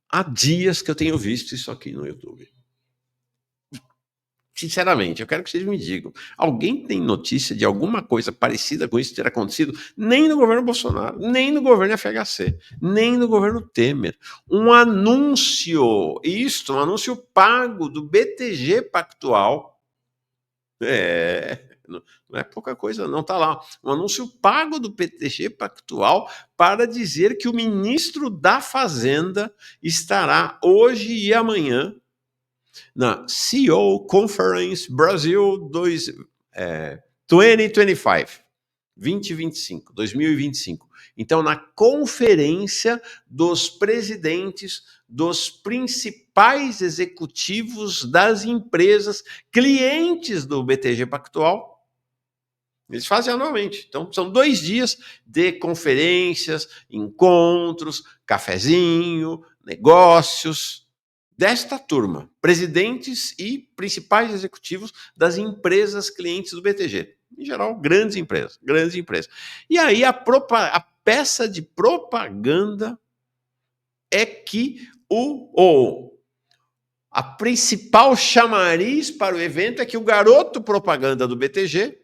Há dias que eu tenho visto isso aqui no YouTube. Sinceramente, eu quero que vocês me digam. Alguém tem notícia de alguma coisa parecida com isso ter acontecido? Nem no governo Bolsonaro, nem no governo FHC, nem no governo Temer. Um anúncio, um anúncio pago do BTG Pactual. Não é pouca coisa, não. Tá lá. Um anúncio pago do BTG Pactual para dizer que o ministro da Fazenda estará hoje e amanhã na CEO Conference Brasil 2025, 2025. Então, na conferência dos presidentes dos principais executivos das empresas clientes do BTG Pactual, eles fazem anualmente. Então, são 2 dias de conferências, encontros, cafezinho, negócios, desta turma, presidentes e principais executivos das empresas clientes do BTG. Em geral, grandes empresas, grandes empresas. E aí a peça de propaganda é que a principal chamariz para o evento é que o garoto propaganda do BTG,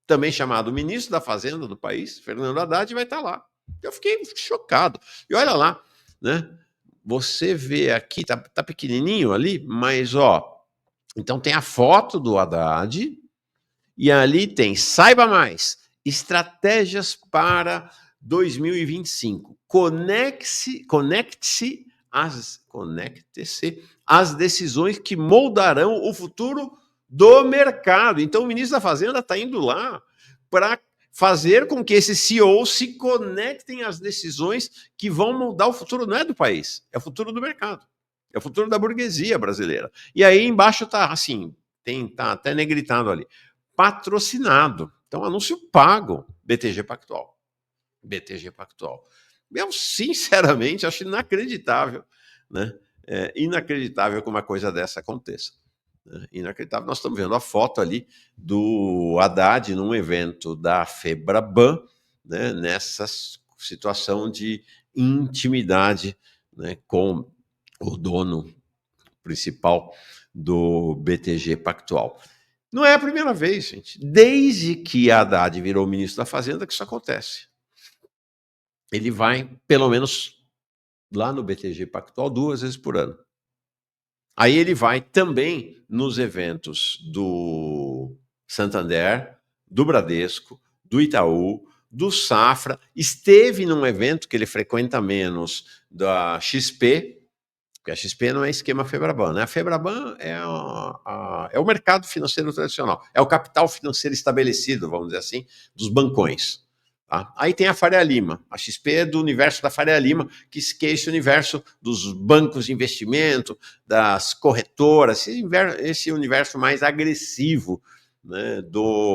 também chamado ministro da Fazenda do país, Fernando Haddad, vai estar lá. Eu fiquei chocado. E olha lá, né? Você vê aqui, tá pequenininho ali, mas então tem a foto do Haddad e ali tem, saiba mais, estratégias para 2025. Conecte-se às decisões que moldarão o futuro do mercado. Então o ministro da Fazenda está indo lá para fazer com que esses CEOs se conectem às decisões que vão mudar o futuro, não é do país, é o futuro do mercado, é o futuro da burguesia brasileira. E aí embaixo tá assim, tá até negritado ali, patrocinado. Então, anúncio pago, BTG Pactual. BTG Pactual. Eu, sinceramente, acho inacreditável, né? Inacreditável que uma coisa dessa aconteça. Inacreditável. Nós estamos vendo a foto ali do Haddad num evento da Febraban, né, nessa situação de intimidade, né, com o dono principal do BTG Pactual. Não é a primeira vez, gente. Desde que Haddad virou ministro da Fazenda que isso acontece. Ele vai, pelo menos, lá no BTG Pactual 2 vezes por ano. Aí ele vai também nos eventos do Santander, do Bradesco, do Itaú, do Safra. Esteve num evento que ele frequenta menos, da XP, porque a XP não é esquema Febraban, né? A Febraban é o mercado financeiro tradicional, é o capital financeiro estabelecido, vamos dizer assim, dos bancões. Tá? Aí tem a Faria Lima, a XP é do universo da Faria Lima, que é esse universo dos bancos de investimento, das corretoras, esse universo mais agressivo, né?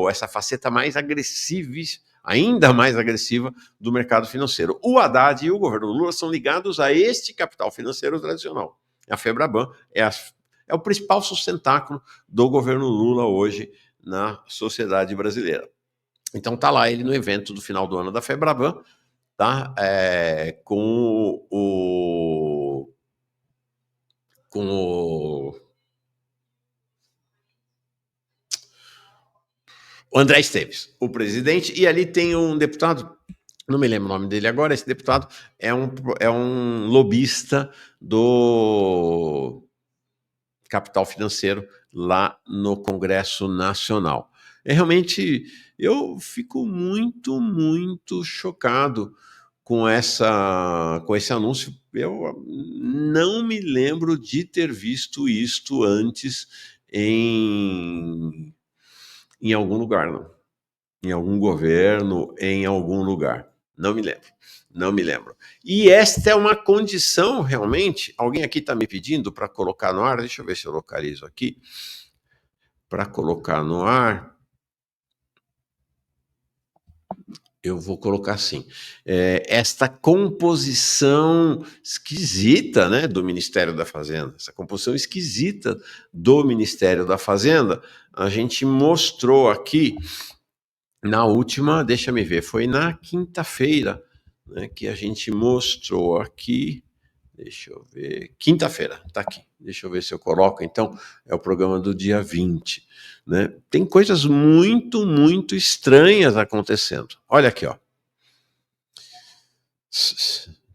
Essa faceta mais agressiva, ainda mais agressiva do mercado financeiro. O Haddad e o governo Lula são ligados a este capital financeiro tradicional. A Febraban é o principal sustentáculo do governo Lula hoje na sociedade brasileira. Então tá lá ele no evento do final do ano da Febraban, tá? Com o André Esteves, o presidente, e ali tem um deputado, não me lembro o nome dele agora, esse deputado é um lobista do capital financeiro lá no Congresso Nacional. Realmente, eu fico muito, muito chocado com esse anúncio. Eu não me lembro de ter visto isto antes em algum lugar, não. Em algum governo, em algum lugar. Não me lembro. Não me lembro. E esta é uma condição, realmente. Alguém aqui está me pedindo para colocar no ar. Deixa eu ver se eu localizo aqui. Para colocar no ar. Eu vou colocar assim. Esta composição esquisita, né, do Ministério da Fazenda, essa composição esquisita do Ministério da Fazenda, a gente mostrou aqui na última, deixa me ver, foi na quinta-feira, né, que a gente mostrou aqui. Deixa eu ver. Quinta-feira, tá aqui. Deixa eu ver se eu coloco. Então, é o programa do dia 20. Né? Tem coisas muito, muito estranhas acontecendo. Olha aqui, ó.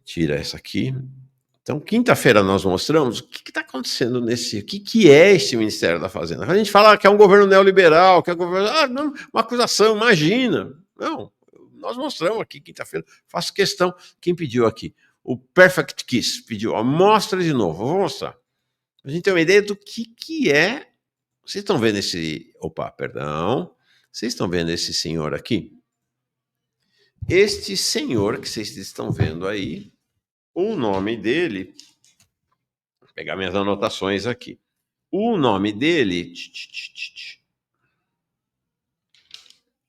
Tira essa aqui. Então, quinta-feira nós mostramos o que está acontecendo nesse. O que é esse Ministério da Fazenda? A gente fala que é um governo neoliberal, que é um governo. Ah, não, uma acusação, imagina. Não, nós mostramos aqui quinta-feira. Faço questão. Quem pediu aqui? O Perfect Kiss pediu. Ó, mostra de novo, eu vou mostrar. A gente tem uma ideia do que é. Vocês estão vendo esse. Opa, perdão. Vocês estão vendo esse senhor aqui? Este senhor que vocês estão vendo aí, o nome dele. Vou pegar minhas anotações aqui. O nome dele.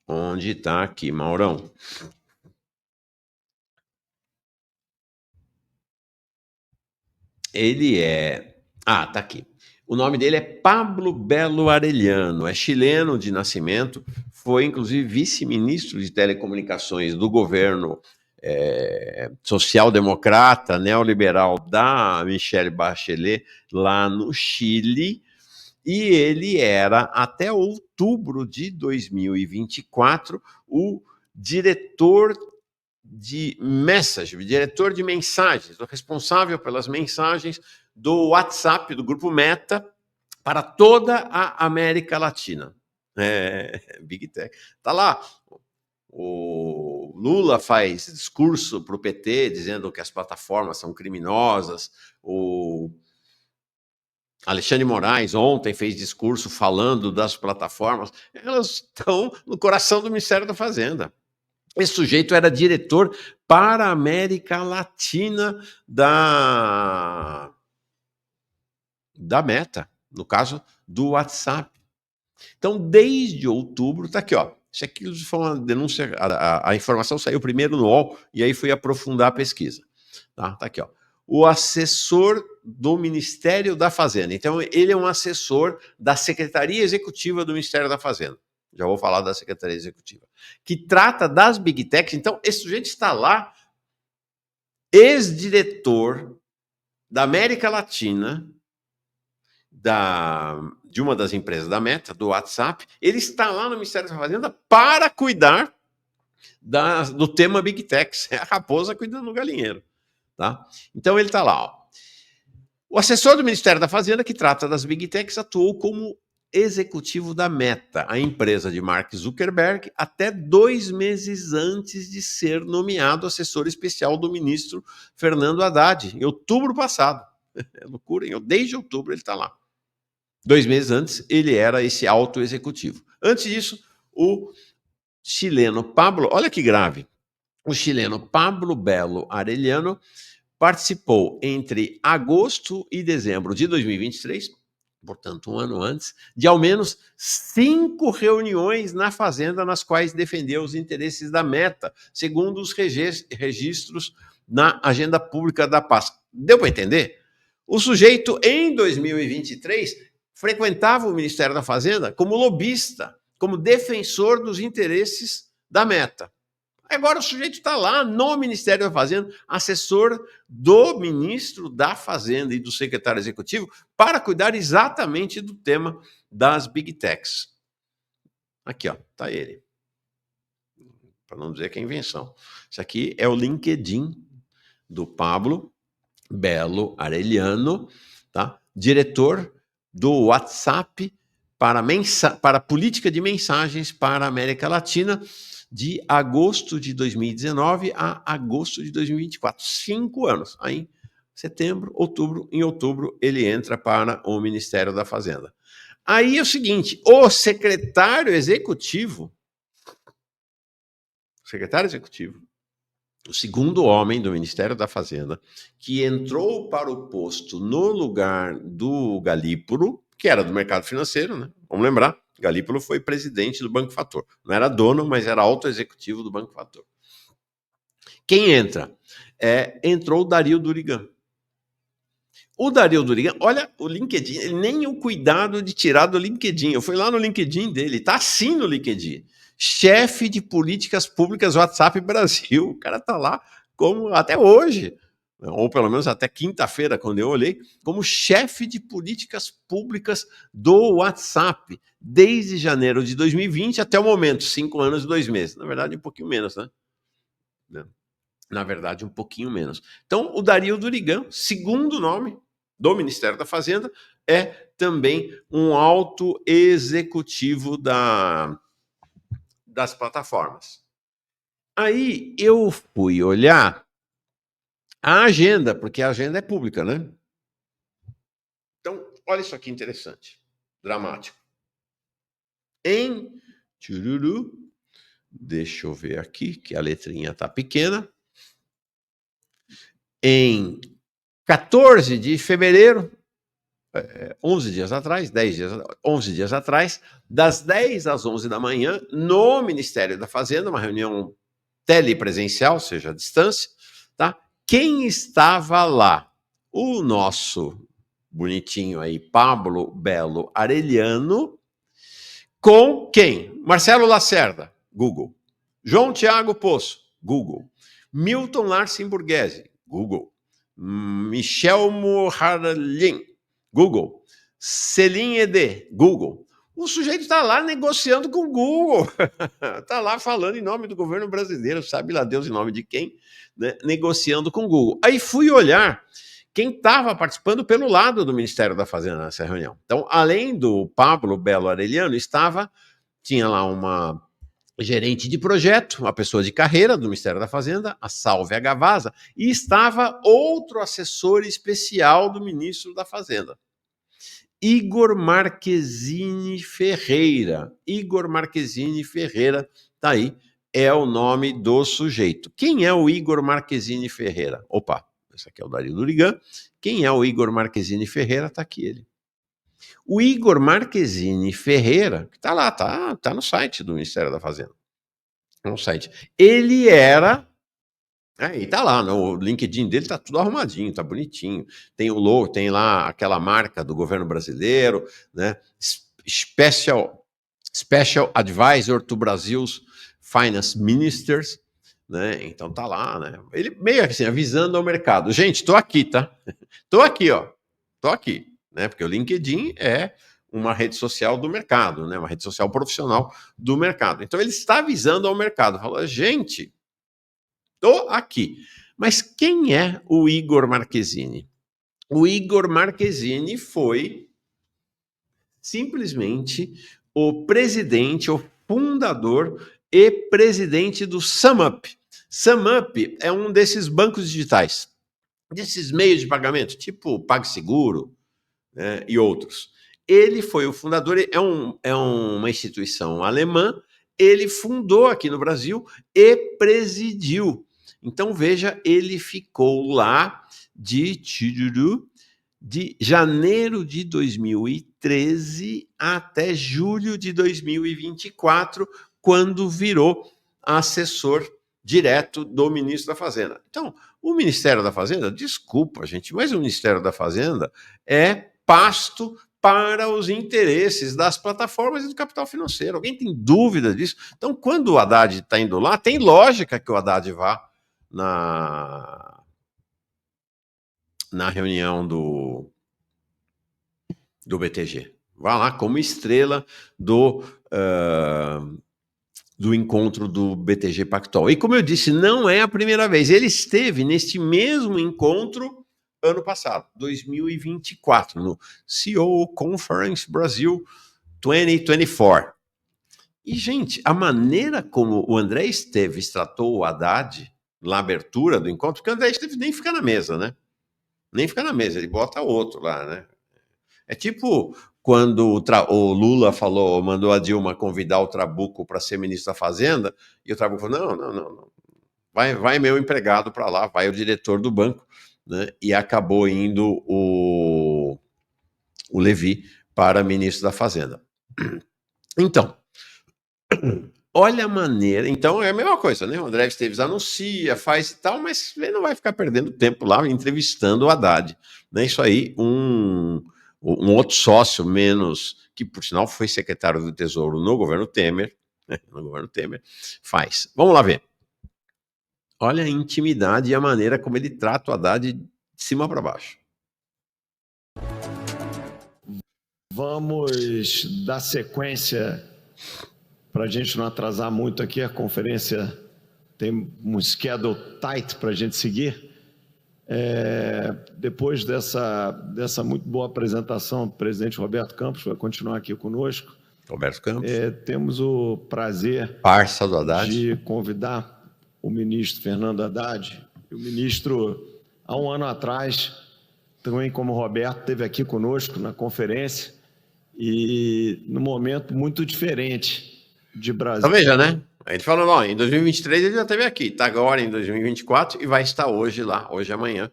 Onde está aqui, Maurão? Ele é. Ah, tá aqui. O nome dele é Pablo Belo Arellano, é chileno de nascimento, foi inclusive vice-ministro de telecomunicações do governo social-democrata, neoliberal da Michelle Bachelet, lá no Chile, e ele era, até outubro de 2024, o diretor diretor de mensagens, o responsável pelas mensagens do WhatsApp, do grupo Meta, para toda a América Latina. Big Tech. Está lá. O Lula faz discurso para o PT dizendo que as plataformas são criminosas. O Alexandre de Moraes ontem fez discurso falando das plataformas. Elas estão no coração do Ministério da Fazenda. Esse sujeito era diretor para a América Latina da Meta, no caso do WhatsApp. Então, desde outubro, está aqui, ó. Isso aqui foi uma denúncia, a informação saiu primeiro no UOL e aí fui aprofundar a pesquisa. Tá aqui, ó. O assessor do Ministério da Fazenda. Então, ele é um assessor da Secretaria Executiva do Ministério da Fazenda. Já vou falar da Secretaria Executiva. Que trata das Big Techs. Então, esse sujeito está lá, ex-diretor da América Latina, de uma das empresas da Meta, do WhatsApp. Ele está lá no Ministério da Fazenda para cuidar do tema Big Techs. É a raposa cuidando do galinheiro. Tá? Então, ele está lá. Ó. O assessor do Ministério da Fazenda, que trata das Big Techs, atuou como executivo da Meta, a empresa de Mark Zuckerberg, até 2 meses antes de ser nomeado assessor especial do ministro Fernando Haddad, em outubro passado. É loucura, desde outubro ele está lá. 2 meses antes, ele era esse alto executivo. Antes disso, o chileno Pablo, olha que grave, o chileno Pablo Belo Arellano participou entre agosto e dezembro de 2023, portanto, um ano antes, de ao menos 5 reuniões na Fazenda nas quais defendeu os interesses da Meta, segundo os registros na agenda pública da pasta. Deu para entender? O sujeito, em 2023, frequentava o Ministério da Fazenda como lobista, como defensor dos interesses da Meta. Agora o sujeito está lá no Ministério da Fazenda, assessor do ministro da Fazenda e do secretário executivo, para cuidar exatamente do tema das Big Techs. Aqui, ó, tá ele. Para não dizer que é invenção. Isso aqui é o LinkedIn do Pablo Belo Arellano, tá? Diretor do WhatsApp para política de mensagens para a América Latina, de agosto de 2019 a agosto de 2024. 5 anos. Aí, setembro, outubro, em outubro, ele entra para o Ministério da Fazenda. Aí é o seguinte, o secretário executivo, o segundo homem do Ministério da Fazenda, que entrou para o posto no lugar do Galípolo, que era do mercado financeiro, né? Vamos lembrar, Galípolo foi presidente do Banco Fator. Não era dono, mas era alto executivo do Banco Fator. Quem entra? Entrou o Dario Durigan. O Dario Durigan, olha o LinkedIn, ele nem o cuidado de tirar do LinkedIn. Eu fui lá no LinkedIn dele, tá assim no LinkedIn. Chefe de políticas públicas WhatsApp Brasil. O cara tá lá como até hoje. ou pelo menos até quinta-feira, quando eu olhei, como chefe de políticas públicas do WhatsApp, desde janeiro de 2020 até o momento, 5 anos e 2 meses. Na verdade, um pouquinho menos, né? Na verdade, um pouquinho menos. Então, o Dario Durigan, segundo nome do Ministério da Fazenda, é também um alto executivo das plataformas. Aí eu fui olhar a agenda, porque a agenda é pública, né? Então, olha isso aqui interessante, dramático. Em Chururu, deixa eu ver aqui, que a letrinha tá pequena. Em 14 de fevereiro, 11 dias atrás, 11 dias atrás, das 10 às 11 da manhã, no Ministério da Fazenda, uma reunião telepresencial, ou seja, à distância, tá? Quem estava lá? O nosso bonitinho aí, Pablo Belo Arellano, com quem? Marcelo Lacerda, Google. João Tiago Poço, Google. Milton Larsen Borghese, Google. Michel Moharlin, Google. Selim Ede, Google. O sujeito está lá negociando com o Google. Está lá falando em nome do governo brasileiro, sabe lá Deus em nome de quem, né? Negociando com o Google. Aí fui olhar quem estava participando pelo lado do Ministério da Fazenda nessa reunião. Então, além do Pablo Belo Arellano, tinha lá uma gerente de projeto, uma pessoa de carreira do Ministério da Fazenda, a Sálvia Gavazza, e estava outro assessor especial do ministro da Fazenda, Igor Marquezine Ferreira. Igor Marquezine Ferreira, tá aí, é o nome do sujeito. Quem é o Igor Marquezine Ferreira? Opa, esse aqui é o Dario Durigan. Quem é o Igor Marquezine Ferreira? Tá aqui ele. O Igor Marquezine Ferreira, que tá lá, tá no site do Ministério da Fazenda. No site. Ele era. E tá lá, no LinkedIn dele tá tudo arrumadinho, tá bonitinho. Tem o logo, tem lá aquela marca do governo brasileiro, né? Special Advisor to Brazil's Finance Ministers, né? Então tá lá, né? Ele meio assim, avisando ao mercado. Gente, tô aqui, tá? Tô aqui, ó. Tô aqui, né? Porque o LinkedIn é uma rede social do mercado, né? Uma rede social profissional do mercado. Então ele está avisando ao mercado, falou: gente, tô aqui. Mas quem é o Igor Marquezine? O Igor Marquezine foi simplesmente o presidente, o fundador e presidente do SumUp. SumUp é um desses bancos digitais, desses meios de pagamento, tipo PagSeguro, né, e outros. Ele foi o fundador, é uma instituição alemã, ele fundou aqui no Brasil e presidiu. Então, veja, ele ficou lá de janeiro de 2013 até julho de 2024, quando virou assessor direto do ministro da Fazenda. Então, o Ministério da Fazenda, desculpa, gente, mas o Ministério da Fazenda é pasto para os interesses das plataformas e do capital financeiro. Alguém tem dúvida disso? Então, quando o Haddad está indo lá, tem lógica que o Haddad vá na reunião do BTG. Vá lá como estrela do encontro do BTG Pactual. E como eu disse, não é a primeira vez. Ele esteve neste mesmo encontro ano passado, 2024, no CEO Conference Brasil 2024. E, gente, a maneira como o André Esteves tratou o Haddad na abertura do encontro, porque o André Esteves nem fica na mesa, né? Nem fica na mesa, ele bota outro lá, né? É tipo quando o Lula mandou a Dilma convidar o Trabuco para ser ministro da Fazenda, e o Trabuco falou: não. Vai meu empregado para lá, vai o diretor do banco, né? E acabou indo o Levi para ministro da Fazenda. Então, olha a maneira. Então é a mesma coisa, né? O André Esteves anuncia, faz e tal, mas ele não vai ficar perdendo tempo lá entrevistando o Haddad. Né? Isso aí, um outro sócio menos, que por sinal foi secretário do Tesouro no governo Temer, faz. Vamos lá ver. Olha a intimidade e a maneira como ele trata o Haddad de cima para baixo. Vamos dar sequência para a gente não atrasar muito aqui. A conferência tem um schedule tight para a gente seguir. Depois dessa muito boa apresentação do presidente Roberto Campos, vai continuar aqui conosco. Roberto Campos. Temos o prazer Parça do Haddad. de convidar o ministro Fernando Haddad. O ministro, há um ano atrás, também como o Roberto, esteve aqui conosco na conferência e num momento muito diferente de Brasil. Então veja, né? A gente falou, ó, em 2023 ele já esteve aqui, está agora em 2024 e vai estar hoje lá, hoje e amanhã,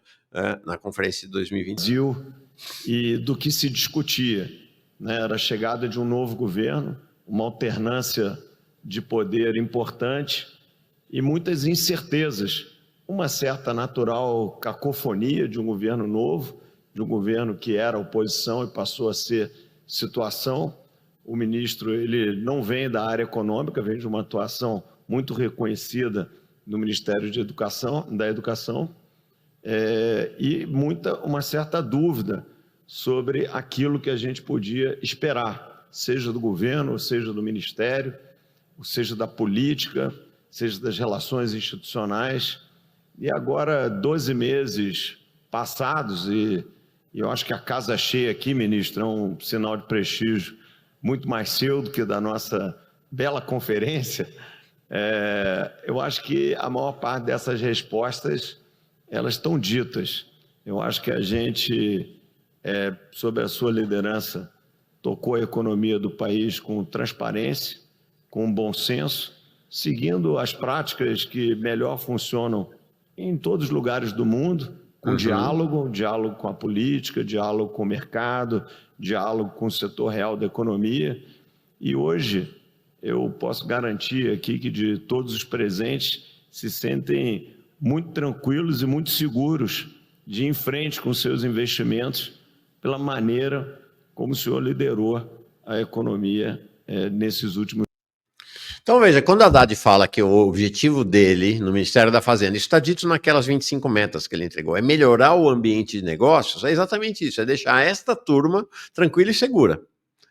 na conferência de 2020. Brasil e do que se discutia, né? Era a chegada de um novo governo, uma alternância de poder importante e muitas incertezas, uma certa natural cacofonia de um governo novo, de um governo que era oposição e passou a ser situação. O ministro, ele não vem da área econômica, vem de uma atuação muito reconhecida no Ministério da Educação, e uma certa dúvida sobre aquilo que a gente podia esperar, seja do governo, seja do Ministério, seja da política, seja das relações institucionais. E agora, 12 meses passados, e eu acho que a casa cheia aqui, ministro, é um sinal de prestígio muito mais seu do que da nossa bela conferência. Eu acho que a maior parte dessas respostas, elas estão ditas. Eu acho que a gente, sob a sua liderança, tocou a economia do país com transparência, com bom senso, seguindo as práticas que melhor funcionam em todos os lugares do mundo, com diálogo com a política, diálogo com o mercado, diálogo com o setor real da economia. E hoje eu posso garantir aqui que de todos os presentes se sentem muito tranquilos e muito seguros de ir em frente com seus investimentos pela maneira como o senhor liderou a economia nesses últimos. Então veja, quando a Haddad fala que o objetivo dele no Ministério da Fazenda, isso está dito naquelas 25 metas que ele entregou, é melhorar o ambiente de negócios, é exatamente isso, é deixar esta turma tranquila e segura.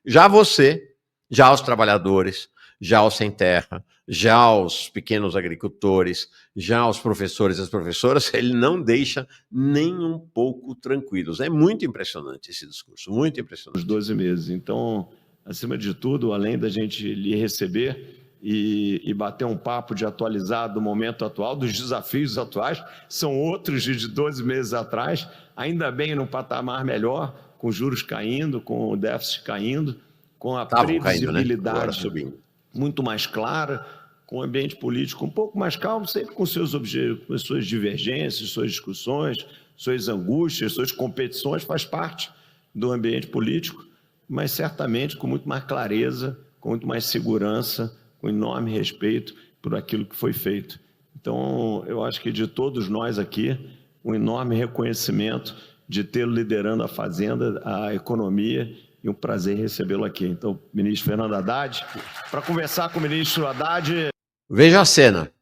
Já você, já os trabalhadores, já os sem terra, já os pequenos agricultores, já os professores e as professoras, ele não deixa nem um pouco tranquilos. É muito impressionante esse discurso, muito impressionante. Os 12 meses. Então, acima de tudo, além da gente lhe receber e bater um papo de atualizado do momento atual, dos desafios atuais, são outros de 12 meses atrás, ainda bem num patamar melhor, com juros caindo, com o déficit caindo, com a previsibilidade caindo, né? Muito mais clara, com o ambiente político um pouco mais calmo, sempre com seus objetivos, com suas divergências, suas discussões, suas angústias, suas competições, faz parte do ambiente político, mas certamente com muito mais clareza, com muito mais segurança, com enorme respeito por aquilo que foi feito. Então, eu acho que de todos nós aqui, um enorme reconhecimento de tê-lo liderando a Fazenda, a economia, e um prazer recebê-lo aqui. Então, ministro Fernando Haddad, para conversar com o ministro Haddad... Veja a cena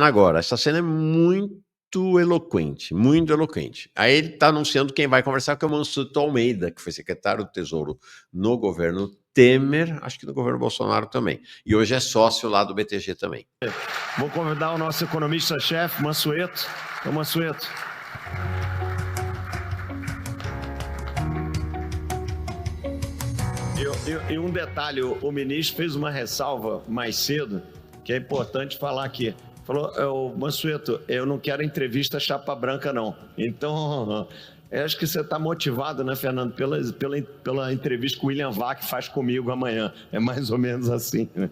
agora. Essa cena é muito eloquente, muito eloquente. Aí ele está anunciando quem vai conversar com o Mansueto Almeida, que foi secretário do Tesouro no governo Temer, acho que no governo Bolsonaro também. E hoje é sócio lá do BTG também. Vou convidar o nosso economista-chefe, Mansueto. Então, Mansueto. E um detalhe, o ministro fez uma ressalva mais cedo, que é importante falar aqui. Falou, Mansueto, eu não quero entrevista chapa branca, não. Então, eu acho que você está motivado, né, Fernando, pela entrevista que o William Vac faz comigo amanhã. É mais ou menos assim, né?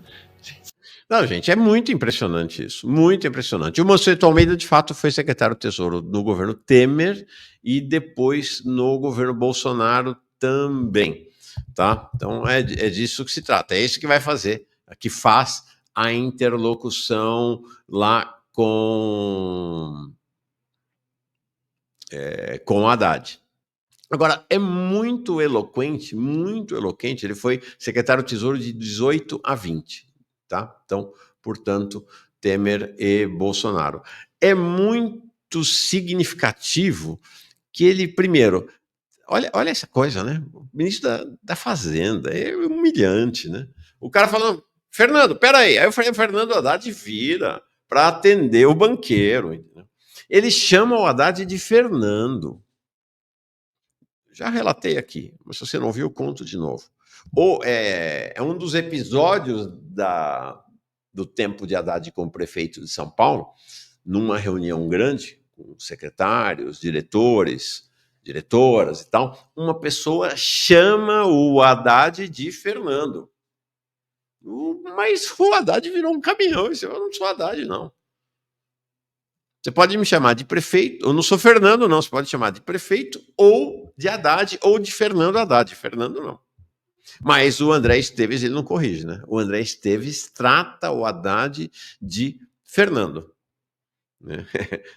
Não, gente, é muito impressionante isso, muito impressionante. O Mansueto Almeida, de fato, foi secretário do Tesouro no governo Temer e depois no governo Bolsonaro também, tá? Então, é disso que se trata. É isso que vai fazer, que faz a interlocução lá com o Haddad. Agora, é muito eloquente, ele foi secretário do Tesouro de 18 a 20, tá? Então, portanto, Temer e Bolsonaro. É muito significativo que ele, primeiro, olha essa coisa, né? O ministro da Fazenda, é humilhante, né? O cara falando, Fernando, peraí. Aí o Fernando Haddad vira para atender o banqueiro. Entendeu? Ele chama o Haddad de Fernando. Já relatei aqui, mas se você não viu, conto de novo. É um dos episódios do tempo de Haddad como prefeito de São Paulo, numa reunião grande, com secretários, diretores, diretoras e tal, uma pessoa chama o Haddad de Fernando. Mas o Haddad virou um caminhão. Eu não sou Haddad, não. Você pode me chamar de prefeito, eu não sou Fernando, não. Você pode chamar de prefeito, ou de Haddad, ou de Fernando Haddad. Fernando, não. Mas o André Esteves, ele não corrige, né? O André Esteves trata o Haddad de Fernando. Né?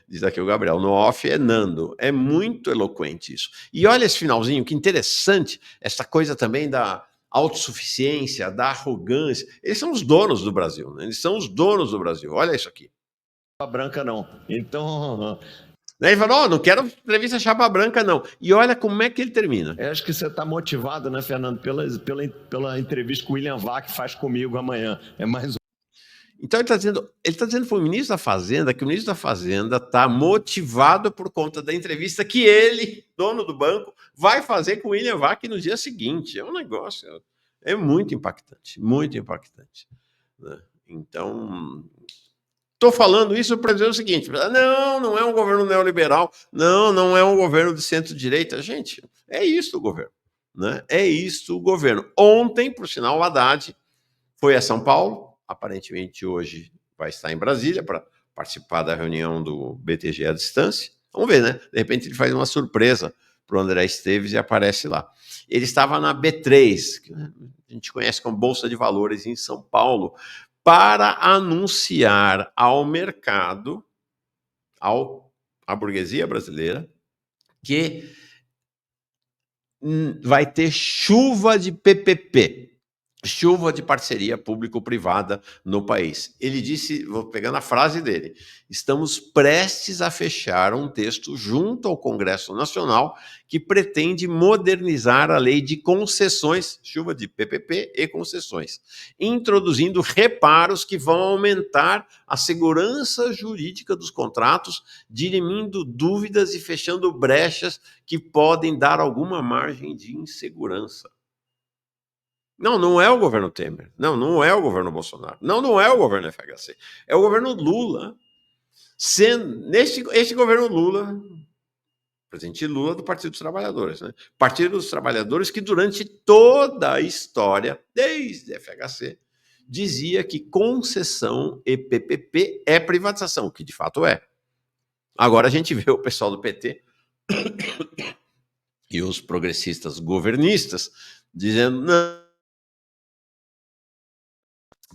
Diz aqui o Gabriel, no off é Nando. É muito eloquente isso. E olha esse finalzinho, que interessante, essa coisa também da autossuficiência, da arrogância. Eles são os donos do Brasil, né? Eles são os donos do Brasil. Olha isso aqui. Branca não. Então, Ele falou, não quero entrevista chapa branca, não. E olha como é que ele termina. eu acho que você está motivado, né, Fernando, pela entrevista que o William Vac faz comigo amanhã. É mais Então ele está dizendo para o ministro da Fazenda que o ministro da Fazenda está motivado por conta da entrevista que ele, dono do banco, vai fazer com o William Vac no dia seguinte. É um negócio, é muito impactante, muito impactante. Né? Então, estou falando isso para dizer o seguinte: não é um governo neoliberal, não é um governo de centro-direita. Gente, é isso o governo. Né? É isso o governo. Ontem, por sinal, o Haddad foi a São Paulo, aparentemente hoje vai estar em Brasília para participar da reunião do BTG à distância. Vamos ver, né? De repente ele faz uma surpresa para o André Esteves e aparece lá. Ele estava na B3, que a gente conhece como Bolsa de Valores em São Paulo, para anunciar ao mercado, à burguesia brasileira, que vai ter chuva de PPP, chuva de parceria público-privada no país. Ele disse, vou pegar na frase dele, estamos prestes a fechar um texto junto ao Congresso Nacional que pretende modernizar a lei de concessões, chuva de PPP e concessões, introduzindo reparos que vão aumentar a segurança jurídica dos contratos, dirimindo dúvidas e fechando brechas que podem dar alguma margem de insegurança. Não é o governo Temer. Não é o governo Bolsonaro. Não é o governo FHC. É o governo Lula. Este governo Lula, presidente Lula do Partido dos Trabalhadores, né? Partido dos Trabalhadores que durante toda a história, desde FHC, dizia que concessão e PPP é privatização, que de fato é. Agora a gente vê o pessoal do PT e os progressistas governistas dizendo não,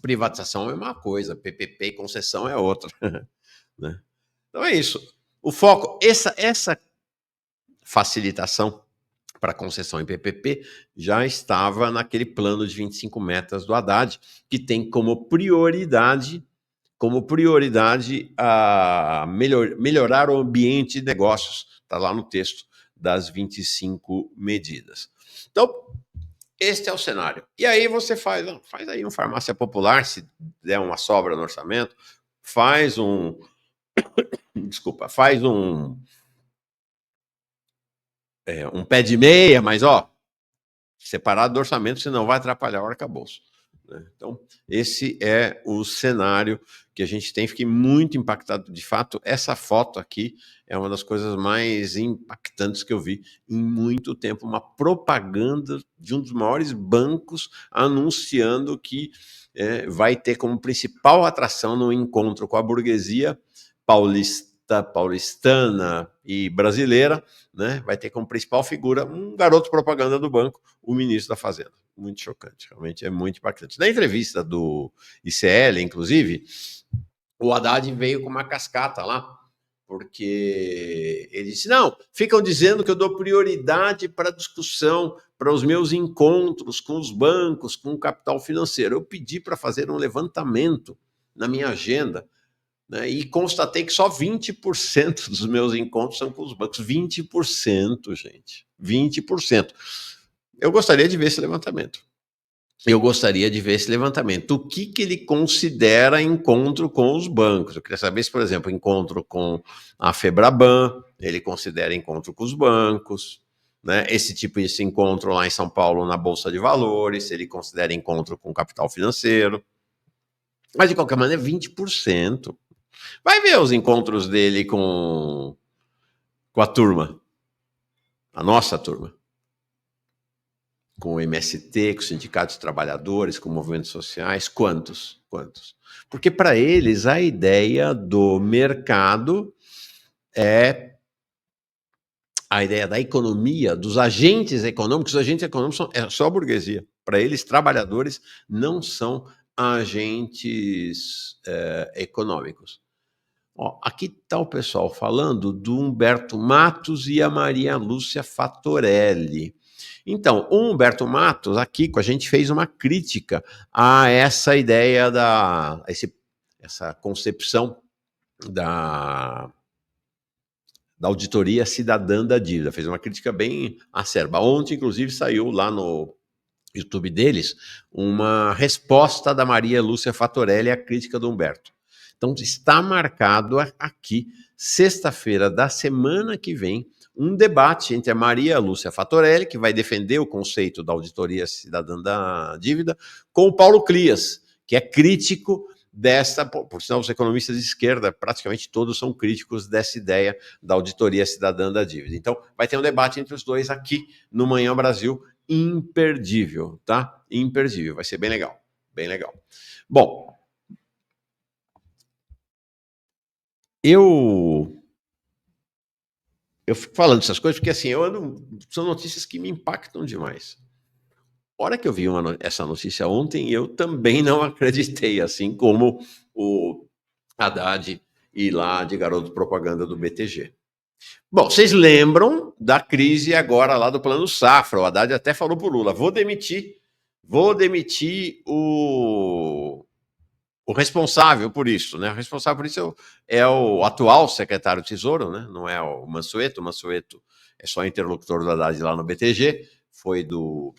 privatização é uma coisa, PPP e concessão é outra. Né? Então é isso. O foco, essa facilitação para concessão em PPP já estava naquele plano de 25 metas do Haddad, que tem como prioridade a melhorar o ambiente de negócios. Está lá no texto das 25 medidas. Então, este é o cenário. E aí você faz aí um farmácia popular, se der uma sobra no orçamento, faz um pé de meia, mas separado do orçamento, senão vai atrapalhar o arcabouço. Né? Então, esse é o cenário que a gente tem. Fiquei muito impactado. De fato, essa foto aqui é uma das coisas mais impactantes que eu vi em muito tempo. Uma propaganda de um dos maiores bancos anunciando que vai ter como principal atração no encontro com a burguesia paulistana e brasileira, né, vai ter como principal figura um garoto propaganda do banco, o ministro da Fazenda. Muito chocante, realmente é muito impactante. Na entrevista do ICL, inclusive, o Haddad veio com uma cascata lá, porque ele disse, não, ficam dizendo que eu dou prioridade para a discussão, para os meus encontros com os bancos, com o capital financeiro. Eu pedi para fazer um levantamento na minha agenda né? E constatei que só 20% dos meus encontros são com os bancos. 20%, gente. 20%. Eu gostaria de ver esse levantamento. O que ele considera encontro com os bancos? Eu queria saber se, por exemplo, encontro com a Febraban, ele considera encontro com os bancos, né? Esse encontro lá em São Paulo na Bolsa de Valores, ele considera encontro com o capital financeiro. Mas, de qualquer maneira, 20%. Vai ver os encontros dele com a turma, a nossa turma. Com o MST, com os sindicatos de trabalhadores, com movimentos sociais, quantos? Porque para eles a ideia do mercado é a ideia da economia, dos agentes econômicos. Os agentes econômicos é só a burguesia. Para eles, trabalhadores não são agentes econômicos. Ó, aqui está o pessoal falando do Humberto Matos e a Maria Lúcia Fatorelli. Então, o Humberto Matos, aqui com a gente, fez uma crítica a essa ideia essa concepção da auditoria cidadã da dívida. Fez uma crítica bem acerba. Ontem, inclusive, saiu lá no YouTube deles uma resposta da Maria Lúcia Fatorelli à crítica do Humberto. Então, está marcado aqui, sexta-feira da semana que vem, um debate entre a Maria Lúcia Fatorelli, que vai defender o conceito da auditoria cidadã da dívida, com o Paulo Clias, que é crítico dessa, por sinal, os economistas de esquerda, praticamente todos são críticos dessa ideia da auditoria cidadã da dívida. Então, vai ter um debate entre os dois aqui no Manhã Brasil, imperdível, tá? Imperdível, vai ser bem legal, bem legal. Bom, eu fico falando essas coisas porque, assim, são notícias que me impactam demais. A hora que eu vi essa notícia ontem, eu também não acreditei, assim como o Haddad ir lá de garoto propaganda do BTG. Bom, vocês lembram da crise agora lá do Plano Safra? O Haddad até falou para o Lula, vou demitir o responsável por isso, né? O responsável por isso é o atual secretário do Tesouro, né? Não é o Mansueto. O Mansueto é só interlocutor do Haddad lá no BTG, foi do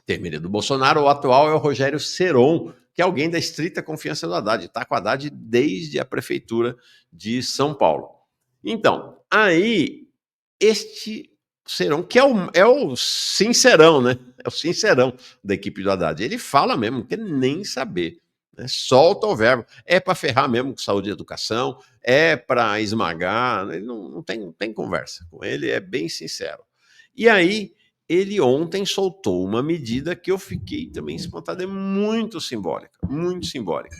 Temer e do Bolsonaro. O atual é o Rogério Seron, que é alguém da estrita confiança do Haddad, está com o Haddad desde a prefeitura de São Paulo. Então, aí, este Seron, que é o sincerão, né? É o sincerão da equipe do Haddad. Ele fala mesmo, não quer nem saber. Né? Solta o verbo. É para ferrar mesmo com saúde e educação, é para esmagar. Ele não tem conversa com ele, é bem sincero. E aí, ele ontem soltou uma medida que eu fiquei também espantado, é muito simbólica, muito simbólica.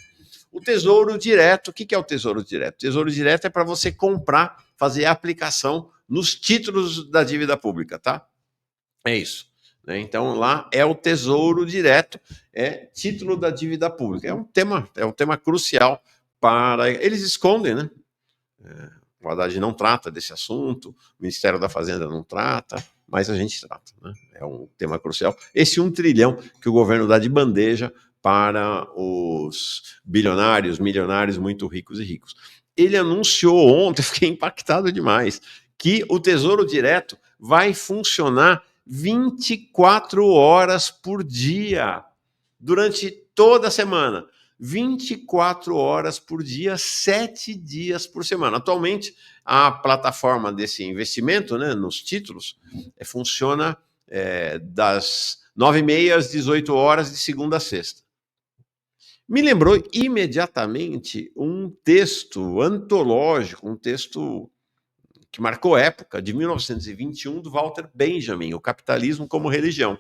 O Tesouro Direto, o que é o Tesouro Direto? O Tesouro Direto é para você comprar, fazer a aplicação nos títulos da dívida pública, tá? É isso. Né? Então, lá é o Tesouro Direto, é título da dívida pública. É um tema crucial para... Eles escondem, né? O Haddad não trata desse assunto, o Ministério da Fazenda não trata, mas a gente trata, né? É um tema crucial. Esse 1 trilhão que o governo dá de bandeja para os bilionários, milionários muito ricos e ricos. Ele anunciou ontem, fiquei impactado demais, que o Tesouro Direto vai funcionar 24 horas por dia, durante toda a semana. 24 horas por dia, 7 dias por semana. Atualmente, a plataforma desse investimento, né, nos títulos, funciona das 9h30 às 18 horas, de segunda a sexta. Me lembrou imediatamente um texto antológico, um texto que marcou época, de 1921, do Walter Benjamin, O Capitalismo como Religião.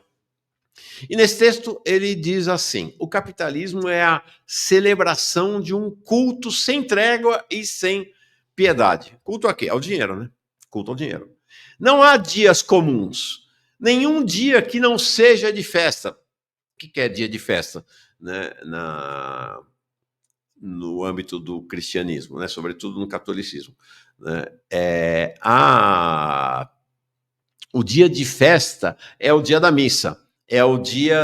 E nesse texto ele diz assim: o capitalismo é a celebração de um culto sem trégua e sem piedade. Culto a quê? Ao dinheiro, né? Culto ao dinheiro. Não há dias comuns, nenhum dia que não seja de festa. O que é dia de festa, né? No âmbito do cristianismo, né? Sobretudo no catolicismo. Né? O dia de festa é o dia da missa. É o dia,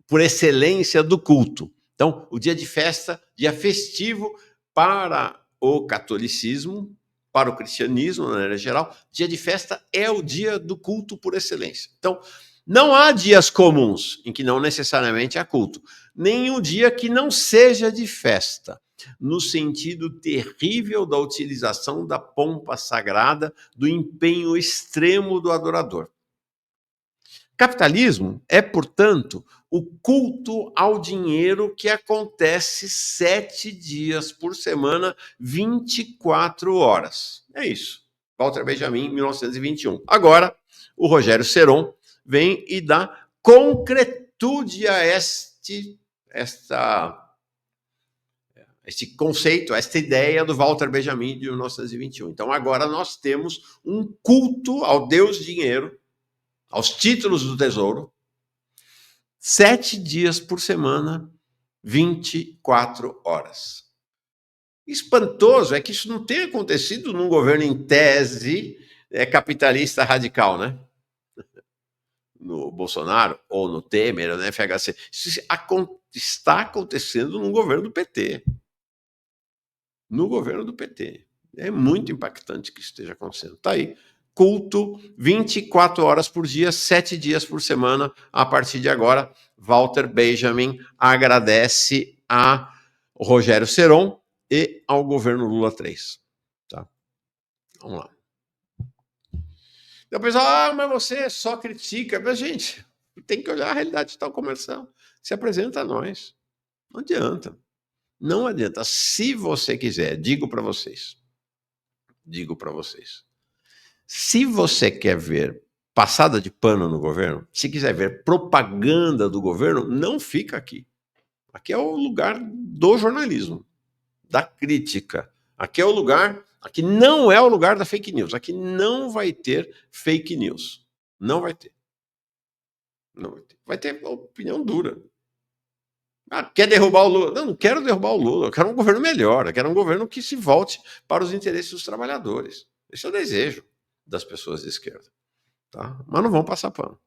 por excelência, do culto. Então, o dia de festa, dia festivo, para o catolicismo, para o cristianismo, de maneira geral, dia de festa é o dia do culto por excelência. Então, não há dias comuns em que não necessariamente há culto. Nenhum dia que não seja de festa, no sentido terrível da utilização da pompa sagrada, do empenho extremo do adorador. Capitalismo é, portanto, o culto ao dinheiro que acontece 7 dias por semana, 24 horas. É isso. Walter Benjamin, 1921. Agora, o Rogério Seron vem e dá concretude a este conceito, esta ideia do Walter Benjamin de 1921. Então, agora nós temos um culto ao Deus dinheiro, aos títulos do tesouro, 7 dias por semana, 24 horas. Espantoso é que isso não tenha acontecido num governo em tese capitalista radical, né? No Bolsonaro, ou no Temer, ou no FHC. Isso está acontecendo no governo do PT. No governo do PT. É muito impactante que isso esteja acontecendo. Está aí. Culto, 24 horas por dia, 7 dias por semana. A partir de agora, Walter Benjamin agradece a Rogério Seron e ao governo Lula 3. Tá? Vamos lá. Depois, mas você só critica. Mas, gente, tem que olhar a realidade tal comercial. Se apresenta a nós. Não adianta. Não adianta. Se você quiser, digo para vocês. Se você quer ver passada de pano no governo, se quiser ver propaganda do governo, não fica aqui. Aqui é o lugar do jornalismo, da crítica. Aqui é o lugar, aqui não é o lugar da fake news. Aqui não vai ter fake news. Não vai ter. Não vai ter. Vai ter opinião dura. Quer derrubar o Lula? Não quero derrubar o Lula. Eu quero um governo melhor. Eu quero um governo que se volte para os interesses dos trabalhadores. Esse é o desejo das pessoas de esquerda, tá? Mas não vão passar pano.